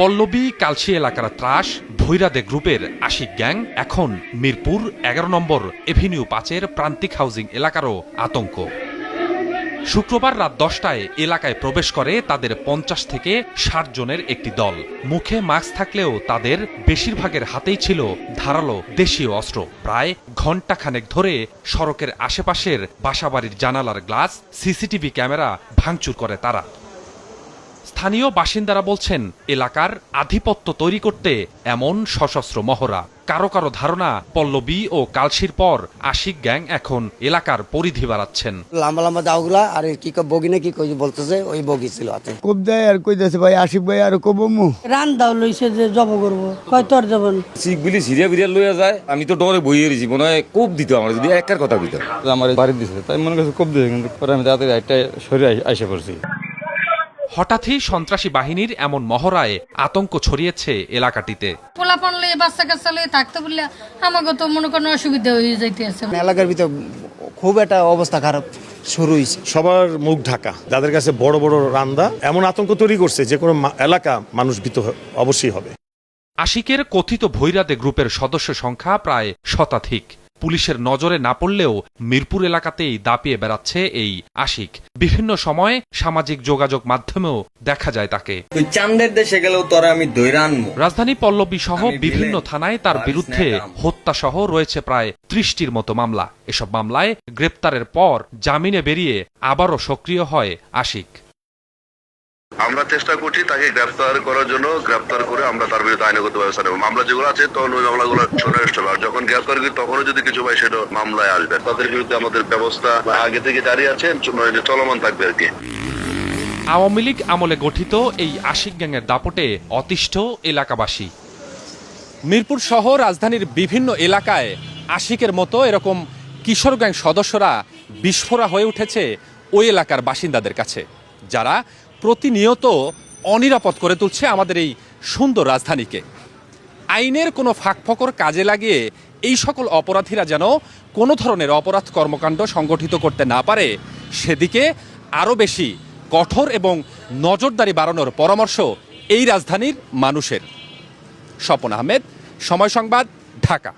পল্লবী কালশি এলাকার ত্রাস ভৈরাদে গ্রুপের আশিক গ্যাং এখন মিরপুর ১১ নম্বর এভিনিউ ৫-এর প্রান্তিক হাউজিং এলাকারও আতঙ্ক। শুক্রবার রাত ১০টায় এলাকায় প্রবেশ করে তাদের ৫০ থেকে ৬০ জনের একটি দল। মুখে মাস্ক থাকলেও তাদের বেশিরভাগের হাতেই ছিল ধারালো দেশীয় অস্ত্র। প্রায় ঘণ্টাখানেক ধরে সড়কের আশেপাশের বাসাবাড়ির জানালার গ্লাস, সিসিটিভি ক্যামেরা ভাঙচুর করে তারা। স্থানীয় বাসিন্দারা বলছেন, এলাকার আধিপত্য তৈরি করতে এমন সশস্ত্র মহড়া। কারো কারো ধারণা, পল্লবী ও কালশির পর আশিক গ্যাং এখন এলাকার পরিধি বাড়াচ্ছেন। লম্বা লম্বা দাওগুলা আর কি বগি না কি কই বলতেছে, ওই বগি ছিল হাতে। কোপ দেয় আর কইতেছে ভাই আশিক ভাই আর কবমু রান দাও লইছে যে জব করব, কয় তোর যাবেন সিক বিলি সিরিয়া বিরিয়া লইয়া যায়। আমি তো ডরে বইয়ে রইছি, মনে হয় কোপ দিত আমার যদি একার কথা কইতো। আমার বাড়ি দিছে, তাই মনে করছে কোপ দিছে, কিন্তু পরে আমি তাড়াতাড়ি একটা সরে আইসা পড়ছি। হঠাৎই সন্ত্রাসী বাহিনীর এমন মহড়ায় আতঙ্ক ছড়িয়েছে এলাকাটিতে। পোলাপান লয়ে বাচ্চা কাচ্চা লয়ে থাকতে বললে আমাকে তো মনে কোনো অসুবিধা হয়ে যাইতেছে। এলাকার ভিতর খুব একটা অবস্থা খারাপ শুরু হয়েছে। সবার মুখ ঢাকা, যাদের কাছে বড় বড় রান্দা এমন আতঙ্ক তৈরি করছে যে কোনো এলাকা মানুষ ভীত অবশ্যই হবে। আশিকের কথিত ভৈরাদে গ্রুপের সদস্য সংখ্যা প্রায় শতাধিক। পুলিশের নজরে না পড়লেও মিরপুর এলাকাতেই দাপিয়ে বেড়াচ্ছে এই আশিক। বিভিন্ন সময়ে সামাজিক যোগাযোগ মাধ্যমেও দেখা যায় তাকে। তুই চান্দের দেশে গেলেও তোরা আমি দইরা আনবো। রাজধানী পল্লবী সহ বিভিন্ন থানায় তার বিরুদ্ধে হত্যা সহ রয়েছে প্রায় ৩০টির মতো মামলা। এসব মামলায় গ্রেপ্তারের পর জামিনে বেরিয়ে আবারও সক্রিয় হয় আশিক। আমরা চেষ্টা করছি তাকে গ্রেফতার করার জন্য, গ্রেফতার করে আমরা তার বিরুদ্ধে আইনগত ব্যবস্থা নেব। মামলা যেগুলো আছে তখন ওই মামলাগুলো ছোট আর যখন গ্রেফতার করি তখনও যদি কিছু পাই সেটা মামলায় আসবে। তাদের বিরুদ্ধে আমাদের ব্যবস্থা আগে থেকে জারি আছে, চলমান থাকবে আর কি। আওয়ামী লীগ আমলে গঠিত এই আশিক গ্যাংয়ের দাপটে অতিষ্ঠ এলাকাবাসী। মিরপুর সহ রাজধানীর বিভিন্ন এলাকায় আশিকের মতো এরকম কিশোর গ্যাং সদস্যরা বিস্ফোরা হয়ে উঠেছে ওই এলাকার বাসিন্দাদের কাছে, যারা প্রতিনিয়ত অনিরাপদ করে তুলছে আমাদের এই সুন্দর রাজধানীকে। আইনের কোনো ফাঁকফোকর কাজে লাগিয়ে এই সকল অপরাধীরা যেন কোনো ধরনের অপরাধ কর্মকাণ্ড সংগঠিত করতে না পারে, সেদিকে আরও বেশি কঠোর এবং নজরদারি বাড়ানোর পরামর্শ এই রাজধানীর মানুষের। স্বপন আহমেদ, সময় সংবাদ, ঢাকা।